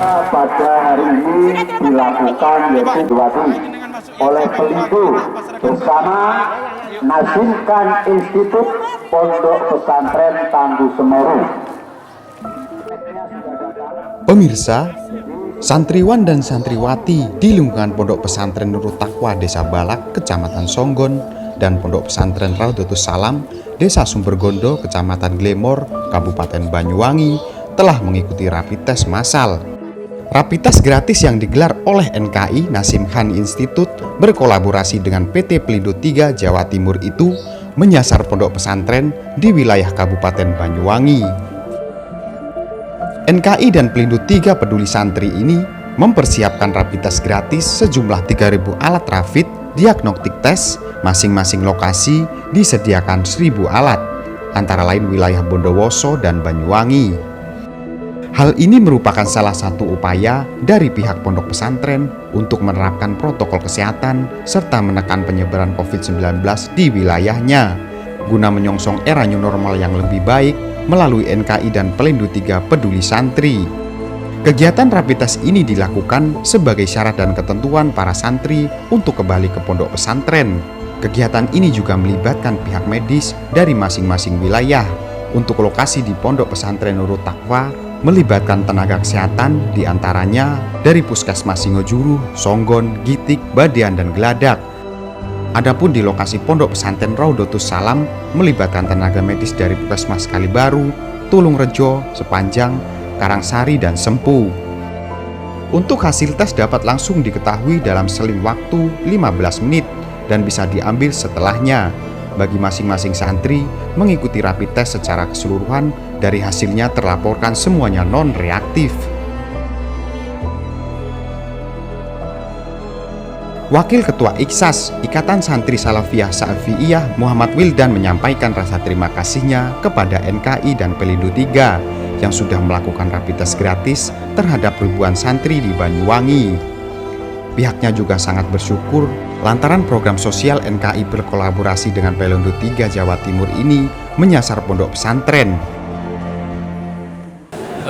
pada hari ini dilakukan yaitu oleh Pelindung bersama Nasimkan Institut Pondok Pesantren Tangguh Semeru. Pemirsa, santriwan dan santriwati di lingkungan Pondok Pesantren Nurul Taqwa Desa Balak, Kecamatan Songgon, dan Pondok Pesantren Raudhatus Salam, Desa Sumbergondo, Kecamatan Glemor, Kabupaten Banyuwangi, telah mengikuti rapid test massal. Rapid test gratis yang digelar oleh NKI Nasimkan Institut berkolaborasi dengan PT Pelindo 3 Jawa Timur itu menyasar pondok pesantren di wilayah Kabupaten Banyuwangi. NKI dan Pelindo 3 Peduli Santri ini mempersiapkan rapid test gratis sejumlah 3.000 alat rapid diagnostik tes, masing-masing lokasi disediakan 1.000 alat, antara lain wilayah Bondowoso dan Banyuwangi. Hal ini merupakan salah satu upaya dari pihak pondok pesantren untuk menerapkan protokol kesehatan serta menekan penyebaran COVID-19 di wilayahnya, guna menyongsong era new normal yang lebih baik melalui NKI dan Pelindo 3 Peduli Santri. Kegiatan rapid test ini dilakukan sebagai syarat dan ketentuan para santri untuk kembali ke pondok pesantren. Kegiatan ini juga melibatkan pihak medis dari masing-masing wilayah. Untuk lokasi di Pondok Pesantren Nurul Taqwa melibatkan tenaga kesehatan diantaranya dari Puskesmas Singojuru, Songgon, Gitik, Badian, dan Geladak. Adapun di lokasi Pondok Pesantren Raudhatus Salam melibatkan tenaga medis dari Puskesmas Kalibaru, Tulungrejo, Sepanjang, Karangsari, dan Sempu. Untuk hasil tes dapat langsung diketahui dalam seling waktu 15 menit dan bisa diambil setelahnya. Bagi masing-masing santri mengikuti rapid test secara keseluruhan, dari hasilnya terlaporkan semuanya non-reaktif. Wakil Ketua Iksas Ikatan Santri Salafiyah Sa'afiyah Muhammad Wildan menyampaikan rasa terima kasihnya kepada NKI dan Pelindo 3 yang sudah melakukan rapid test gratis terhadap ribuan santri di Banyuwangi. Pihaknya juga sangat bersyukur lantaran program sosial NKI berkolaborasi dengan Pelindo 3 Jawa Timur ini menyasar pondok pesantren.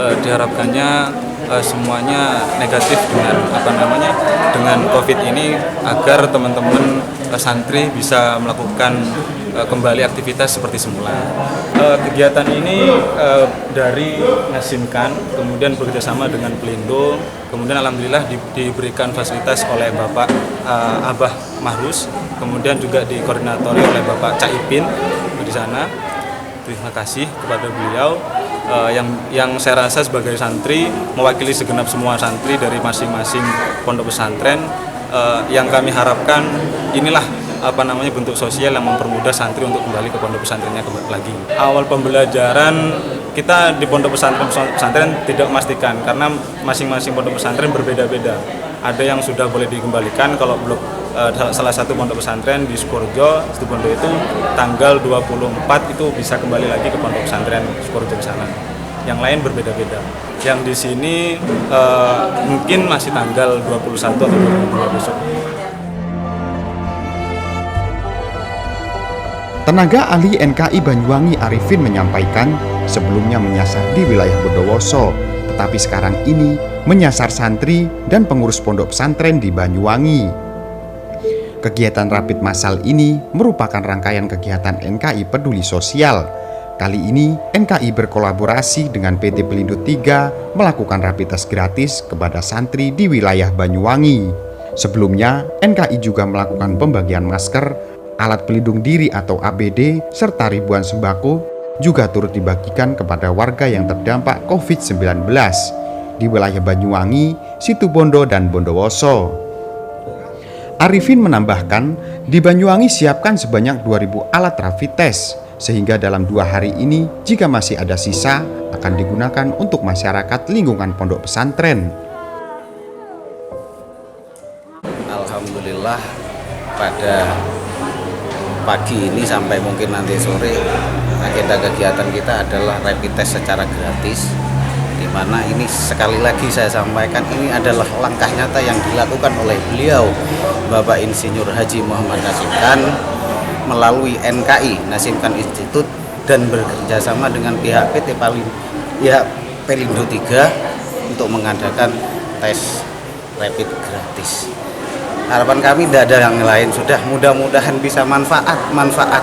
Diharapkannya semuanya negatif dengan COVID ini agar teman-teman santri bisa melakukan kembali aktivitas seperti semula. Kegiatan ini dari Nasimkan, kemudian bekerjasama dengan Pelindo, kemudian alhamdulillah diberikan fasilitas oleh Bapak Abah Mahrus, kemudian juga dikoordinatori oleh Bapak Caipin di sana. Terima kasih kepada beliau yang saya rasa sebagai santri mewakili segenap semua santri dari masing-masing pondok pesantren. Yang kami harapkan inilah bentuk sosial yang mempermudah santri untuk kembali ke pondok pesantrennya lagi. Awal pembelajaran kita di pondok pesantren tidak memastikan karena masing-masing pondok pesantren berbeda-beda. Ada yang sudah boleh dikembalikan, kalau belum salah satu pondok pesantren di Sukorejo, Situbondo itu tanggal 24 itu bisa kembali lagi ke pondok pesantren Sukorejo di sana. Yang lain berbeda-beda. Yang di sini mungkin masih tanggal 21 atau 22 besok. Tenaga ahli NKI Banyuwangi Arifin menyampaikan sebelumnya menyasar di wilayah Bondowoso, tetapi sekarang ini menyasar santri dan pengurus pondok pesantren di Banyuwangi. Kegiatan rapid massal ini merupakan rangkaian kegiatan NKI Peduli Sosial. Kali ini NKI berkolaborasi dengan PT Pelindo 3 melakukan rapid test gratis kepada santri di wilayah Banyuwangi. Sebelumnya, NKI juga melakukan pembagian masker, alat pelindung diri atau APD, serta ribuan sembako juga turut dibagikan kepada warga yang terdampak COVID-19 di wilayah Banyuwangi, Situbondo, dan Bondowoso. Arifin menambahkan, di Banyuwangi siapkan sebanyak 2.000 alat rapid test, sehingga dalam 2 hari ini jika masih ada sisa akan digunakan untuk masyarakat lingkungan pondok pesantren. Alhamdulillah pada pagi ini sampai mungkin nanti sore agenda kegiatan kita adalah rapid test secara gratis, di mana ini sekali lagi saya sampaikan ini adalah langkah nyata yang dilakukan oleh beliau Bapak Insinyur Haji Muhammad Nasimkan melalui NKI Nasimkan Institut dan bekerjasama dengan pihak PT Pelindo 3 untuk mengadakan tes rapid gratis. Harapan kami tidak ada yang lain, sudah mudah-mudahan bisa manfaat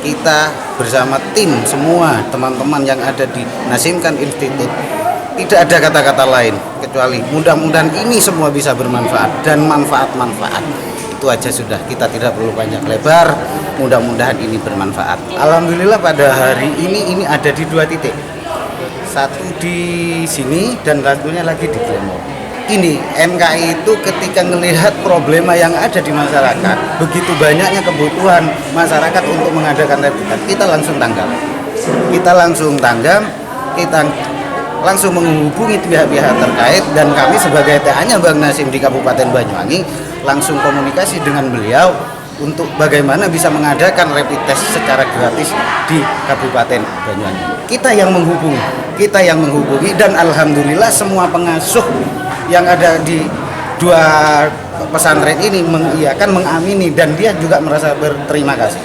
kita bersama tim semua teman-teman yang ada di Nasimkan Institute. Tidak ada kata-kata lain kecuali mudah-mudahan ini semua bisa bermanfaat dan manfaat. Itu aja sudah, kita tidak perlu banyak lebar, mudah-mudahan ini bermanfaat. Alhamdulillah pada hari ini ada di 2 titik. Satu di sini dan satunya lagi di Glenmore. Ini MKI itu ketika melihat problema yang ada di masyarakat, begitu banyaknya kebutuhan masyarakat untuk mengadakan rapid test, kita langsung tanggap, kita langsung menghubungi pihak-pihak terkait, dan kami sebagai TA-nya Bang Nasim di Kabupaten Banyuwangi langsung komunikasi dengan beliau untuk bagaimana bisa mengadakan rapid test secara gratis di Kabupaten Banyuwangi. Kita yang menghubungi dan alhamdulillah semua pengasuh yang ada di 2 pesantren ini mengiyakan, mengamini, dan dia juga merasa berterima kasih.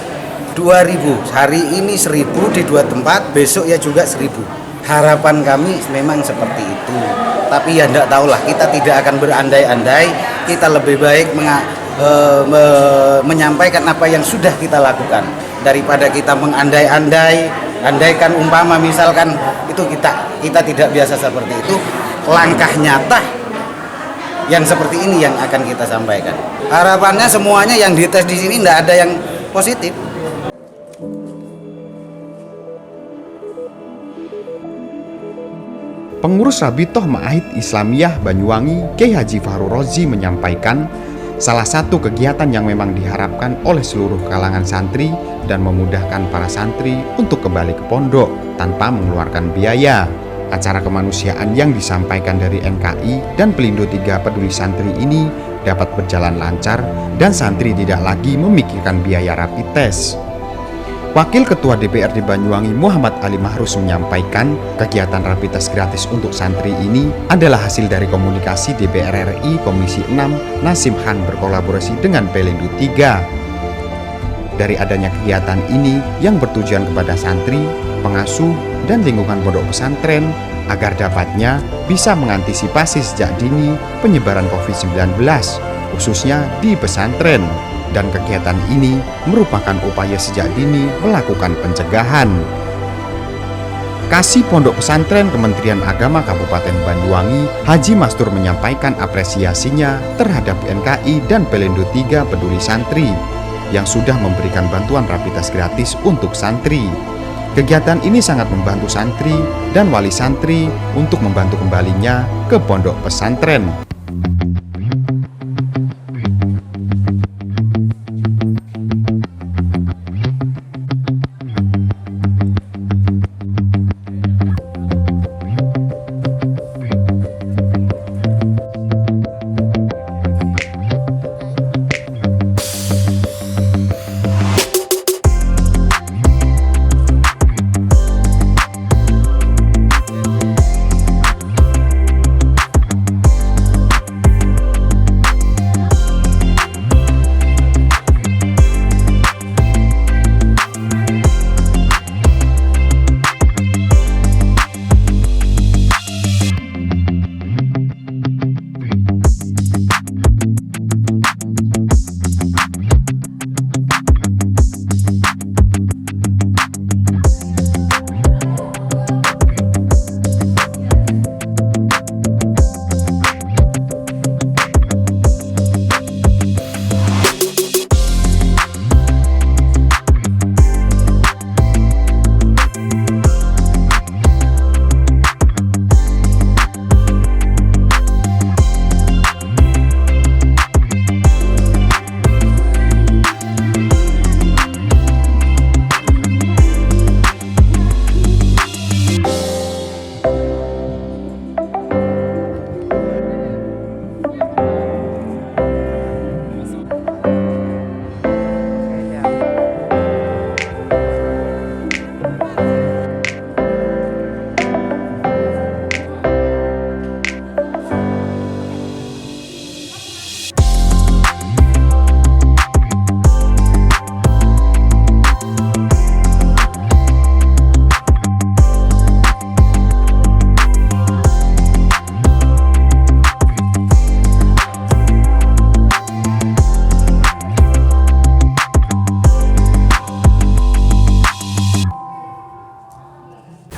2.000 hari ini 1.000 di 2 tempat, besok ya juga 1.000. Harapan kami memang seperti itu, tapi ya tidak tahulah, kita tidak akan berandai-andai, kita lebih baik menyampaikan apa yang sudah kita lakukan daripada kita andaikan umpama misalkan itu kita tidak biasa seperti itu. Langkah nyata yang seperti ini yang akan kita sampaikan. Harapannya semuanya yang dites di sini tidak ada yang positif. Pengurus Rabitoh Ma'ahid Islamiyah Banyuwangi, Kiai Haji Fahru Rozi menyampaikan, salah satu kegiatan yang memang diharapkan oleh seluruh kalangan santri dan memudahkan para santri untuk kembali ke pondok tanpa mengeluarkan biaya. Acara kemanusiaan yang disampaikan dari NKI dan Pelindo 3 Peduli Santri ini dapat berjalan lancar dan santri tidak lagi memikirkan biaya rapid test. Wakil Ketua DPRD Banyuwangi Muhammad Ali Mahrus menyampaikan kegiatan rapid test gratis untuk santri ini adalah hasil dari komunikasi DPR RI Komisi 6 Nasim Han berkolaborasi dengan Pelindo 3. Dari adanya kegiatan ini yang bertujuan kepada santri, pengasuh, dan lingkungan pondok pesantren agar dapatnya bisa mengantisipasi sejak dini penyebaran COVID-19, khususnya di pesantren. Dan kegiatan ini merupakan upaya sejak dini melakukan pencegahan. Kasih Pondok Pesantren Kementerian Agama Kabupaten Banyuwangi, Haji Mastur menyampaikan apresiasinya terhadap NKI dan Pelindo 3 Peduli Santri yang sudah memberikan bantuan rapid test gratis untuk santri. Kegiatan ini sangat membantu santri dan wali santri untuk membantu kembalinya ke pondok pesantren.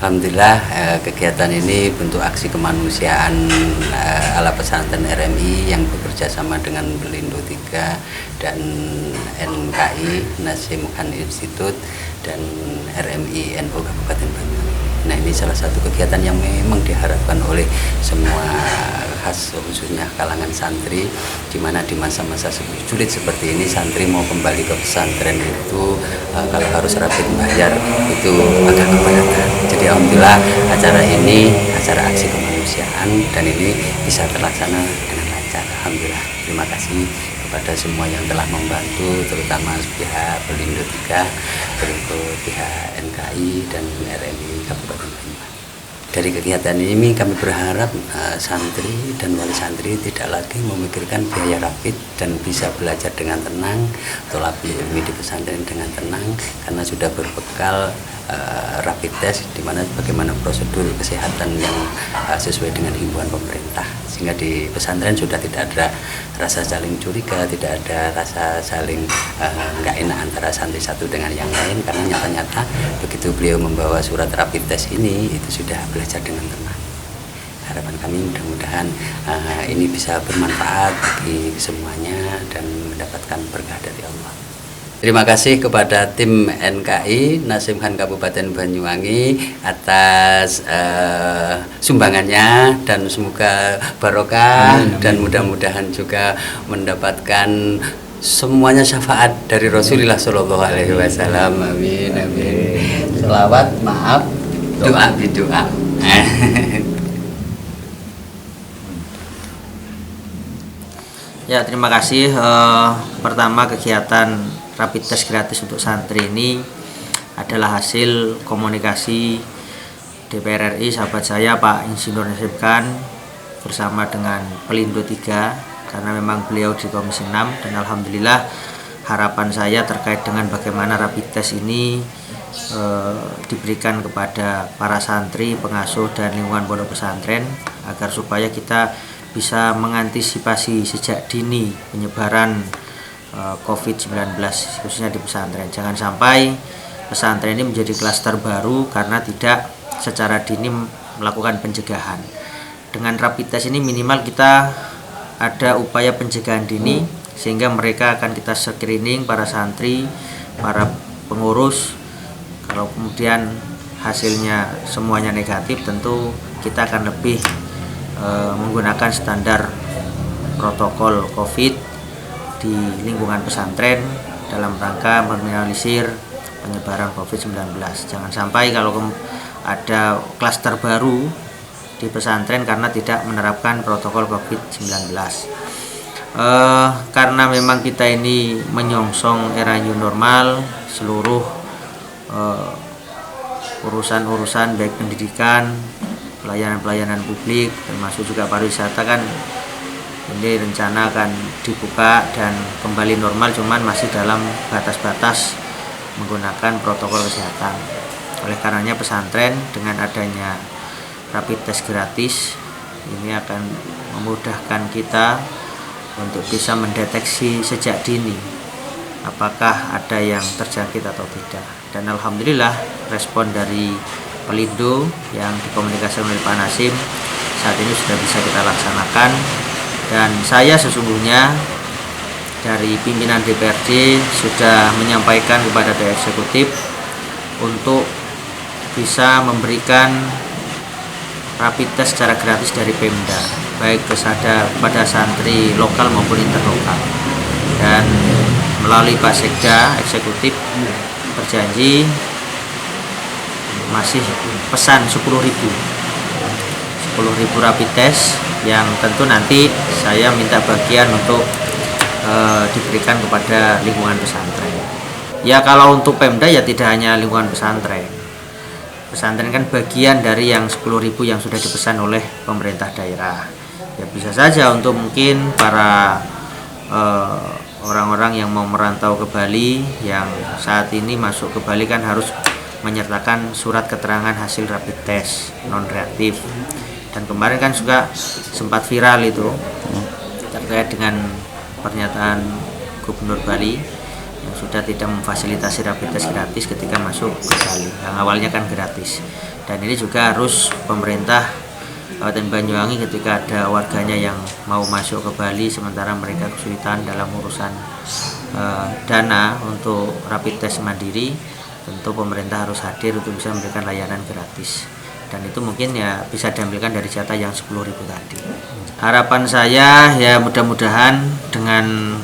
Alhamdulillah kegiatan ini bentuk aksi kemanusiaan ala pesantren RMI yang bekerja sama dengan Pelindo 3 dan NKI Nasim Khan Institute dan RMI NU Kabupaten Banyuwangi. Nah, ini salah satu kegiatan yang memang diharapkan oleh semua khas khususnya kalangan santri, di mana di masa-masa sulit seperti ini santri mau kembali ke pesantren itu kalau harus rapid bayar itu agak keberatan. Jadi alhamdulillah acara ini acara aksi kemanusiaan dan ini bisa terlaksana dengan lancar. Alhamdulillah. Terima kasih kepada semua yang telah membantu, terutama pihak Pelindo 3, berikut pihak NKI dan RMI Kabupaten Banyuwangi. Dari kegiatan ini kami berharap santri dan wali santri tidak lagi memikirkan biaya rapid dan bisa belajar dengan tenang, tolak ilmi di pesantren dengan tenang karena sudah berbekal rapid test di mana bagaimana prosedur kesehatan yang sesuai dengan himbauan pemerintah, sehingga di pesantren sudah tidak ada rasa saling curiga, tidak ada rasa saling nggak enak antara santri satu dengan yang lain karena nyata-nyata begitu beliau membawa surat rapid test ini itu sudah belajar dengan tenang. Harapan kami mudah-mudahan ini bisa bermanfaat bagi semuanya dan mendapatkan berkah dari Allah. Terima kasih kepada tim NKI Nasim Khan Kabupaten Banyuwangi atas sumbangannya dan semoga barokah dan mudah-mudahan juga mendapatkan semuanya syafaat dari Rasulullah Shallallahu Alaihi Wasallam. Amin amin. Selawat, maaf, doa bidoa. Ya, terima kasih. Pertama, kegiatan rapid test gratis untuk santri ini adalah hasil komunikasi DPR RI sahabat saya Pak Insinyur Nasim Khan bersama dengan Pelindo 3 karena memang beliau di Komisi 6 dan alhamdulillah harapan saya terkait dengan bagaimana rapid test ini diberikan kepada para santri, pengasuh dan lingkungan pondok pesantren agar supaya kita bisa mengantisipasi sejak dini penyebaran COVID-19 khususnya di pesantren. Jangan sampai pesantren ini menjadi klaster baru karena tidak secara dini melakukan pencegahan. Dengan rapid test ini minimal kita ada upaya pencegahan dini sehingga mereka akan kita screening para santri, para pengurus. Kalau kemudian hasilnya semuanya negatif, tentu kita akan lebih menggunakan standar protokol COVID di lingkungan pesantren dalam rangka meminimalisir penyebaran COVID-19. Jangan sampai kalau ada klaster baru di pesantren karena tidak menerapkan protokol COVID-19. Karena memang kita ini menyongsong era new normal, seluruh urusan-urusan baik pendidikan, pelayanan-pelayanan publik, termasuk juga pariwisata kan ini rencana akan dibuka dan kembali normal, cuman masih dalam batas-batas menggunakan protokol kesehatan. Oleh karenanya pesantren dengan adanya rapid test gratis ini akan memudahkan kita untuk bisa mendeteksi sejak dini apakah ada yang terjangkit atau tidak. Dan alhamdulillah respon dari Pelindo yang dikomunikasikan oleh Pak Nasim saat ini sudah bisa kita laksanakan. Dan saya sesungguhnya dari pimpinan DPRD sudah menyampaikan kepada pihak eksekutif untuk bisa memberikan rapid test secara gratis dari Pemda, baik kepada santri lokal maupun interlokal. Dan melalui Pak Sekda eksekutif berjanji masih pesan 10.000 rapid test yang tentu nanti saya minta bagian untuk diberikan kepada lingkungan pesantren. Ya kalau untuk Pemda ya tidak hanya lingkungan pesantren. Pesantren kan bagian dari yang 10.000 yang sudah dipesan oleh pemerintah daerah. Ya bisa saja untuk mungkin para orang-orang yang mau merantau ke Bali yang saat ini masuk ke Bali kan harus menyertakan surat keterangan hasil rapid test non reaktif. Dan kemarin kan juga sempat viral itu terkait dengan pernyataan Gubernur Bali yang sudah tidak memfasilitasi rapid test gratis ketika masuk ke Bali, yang awalnya kan gratis. Dan ini juga harus pemerintah Kabupaten Banyuwangi ketika ada warganya yang mau masuk ke Bali sementara mereka kesulitan dalam urusan dana untuk rapid test mandiri, tentu pemerintah harus hadir untuk bisa memberikan layanan gratis. Dan itu mungkin ya bisa diambilkan dari jatah yang 10.000 tadi. Harapan saya ya mudah-mudahan dengan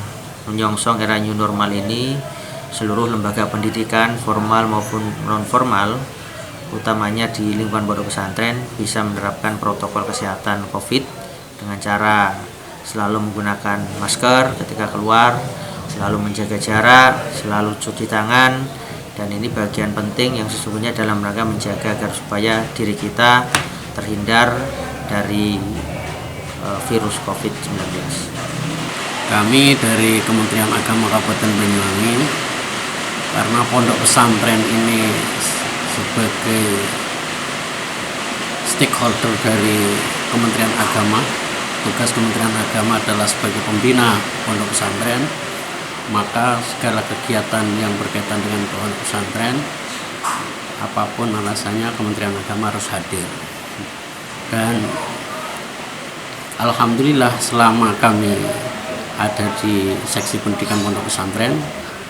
menyongsong era new normal ini seluruh lembaga pendidikan formal maupun non formal, utamanya di lingkungan pondok pesantren, bisa menerapkan protokol kesehatan COVID dengan cara selalu menggunakan masker ketika keluar, selalu menjaga jarak, selalu cuci tangan, dan ini bagian penting yang sesungguhnya dalam rangka menjaga agar supaya diri kita terhindar dari virus COVID-19. Kami dari Kementerian Agama Kabupaten Banyuwangi, karena pondok pesantren ini sebagai stakeholder dari Kementerian Agama, tugas Kementerian Agama adalah sebagai pembina pondok pesantren, maka segala kegiatan yang berkaitan dengan pondok pesantren, apapun alasannya Kementerian Agama harus hadir. Dan alhamdulillah selama kami ada di seksi pendidikan pondok pesantren,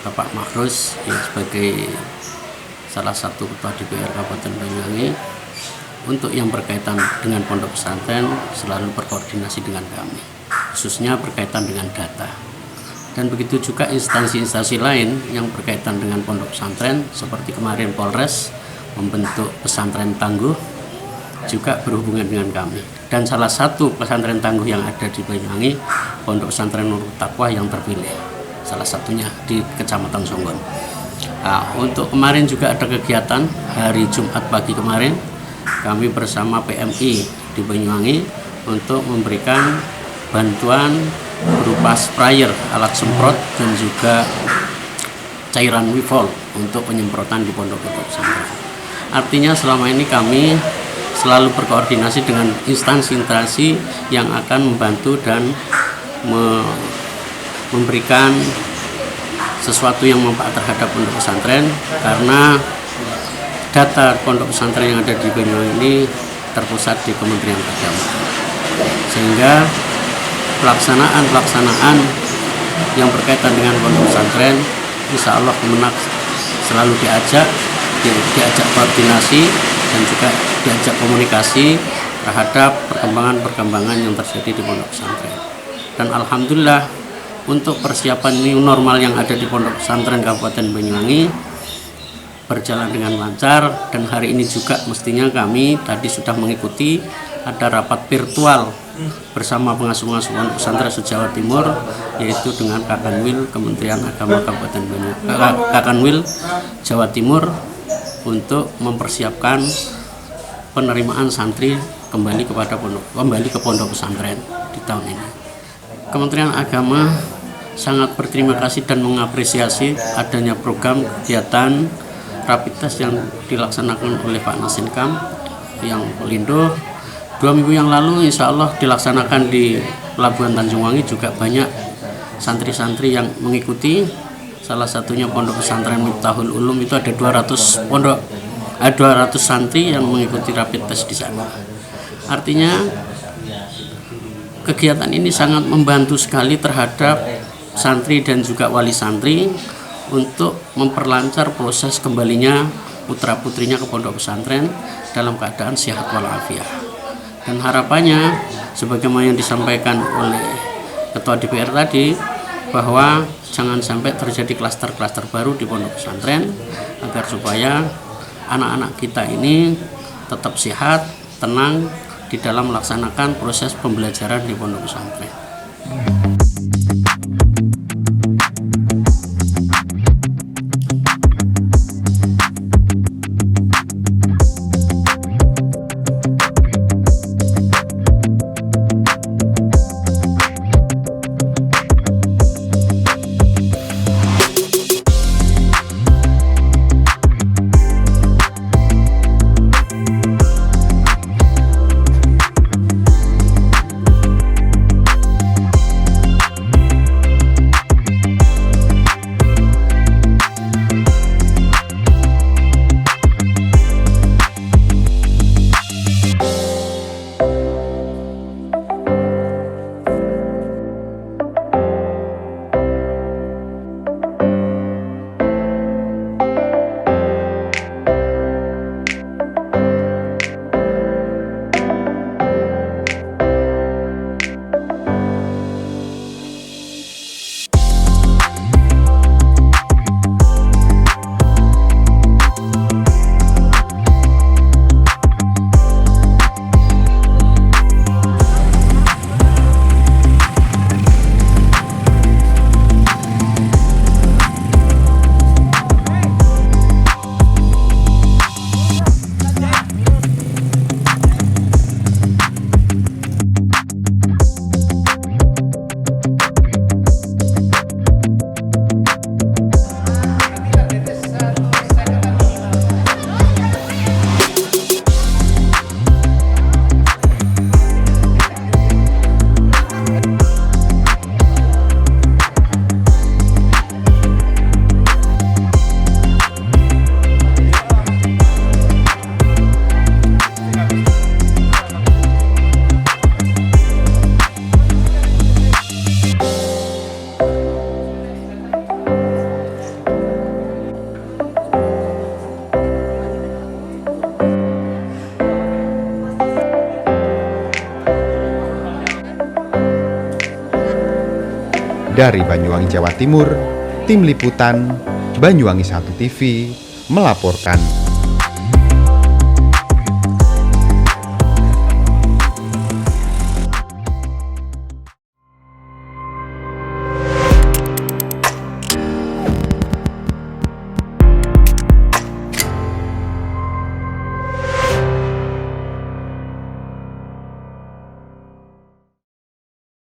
Bapak Mahrus yang sebagai salah satu ketua DPR Kabupaten Banyuwangi, untuk yang berkaitan dengan pondok pesantren selalu berkoordinasi dengan kami, khususnya berkaitan dengan data. Dan begitu juga instansi-instansi lain yang berkaitan dengan pondok pesantren, seperti kemarin Polres membentuk pesantren tangguh juga berhubungan dengan kami. Dan salah satu pesantren tangguh yang ada di Banyuwangi, pondok pesantren Nurul Taqwa yang terpilih, salah satunya di Kecamatan Songgon. Nah, untuk kemarin juga ada kegiatan hari Jumat pagi kemarin, kami bersama PMI di Banyuwangi untuk memberikan bantuan berupa sprayer, alat semprot, dan juga cairan wifol untuk penyemprotan di pondok-pondok pesantren. Artinya selama ini kami selalu berkoordinasi dengan instansi-instansi yang akan membantu dan memberikan sesuatu yang manfaat terhadap pondok pesantren, karena data pondok pesantren yang ada di Banyuwangi ini terpusat di Kementerian Agama, sehingga pelaksanaan yang berkaitan dengan pondok pesantren insya Allah Kemenak selalu diajak koordinasi dan juga diajak komunikasi terhadap perkembangan yang terjadi di pondok pesantren. Dan alhamdulillah untuk persiapan new normal yang ada di pondok pesantren Kabupaten Banyuwangi berjalan dengan lancar, dan hari ini juga mestinya kami tadi sudah mengikuti ada rapat virtual bersama pengasuh-pengasuh pondok pesantren se-Jawa Timur, yaitu dengan Kakanwil Kementerian Agama Kabupaten Banyuwangi, Kakanwil Jawa Timur, untuk mempersiapkan penerimaan santri kembali ke pondok pesantren di tahun ini. Kementerian Agama sangat berterima kasih dan mengapresiasi adanya program kegiatan rapid test yang dilaksanakan oleh Pak Nasinkam yang Pelindo 2 minggu yang lalu. Insya Allah dilaksanakan di Pelabuhan Tanjung Wangi, juga banyak santri-santri yang mengikuti. Salah satunya pondok pesantren Miftahul Ulum, itu ada 200 santri yang mengikuti rapid test di sana. Artinya kegiatan ini sangat membantu sekali terhadap santri dan juga wali santri untuk memperlancar proses kembalinya putra-putrinya ke pondok pesantren dalam keadaan sehat walafiat. Dan harapannya sebagaimana yang disampaikan oleh Ketua DPR tadi, bahwa jangan sampai terjadi klaster-klaster baru di pondok pesantren, agar supaya anak-anak kita ini tetap sehat, tenang di dalam melaksanakan proses pembelajaran di pondok pesantren. Dari Banyuwangi, Jawa Timur, Tim Liputan Banyuwangi 1 TV melaporkan.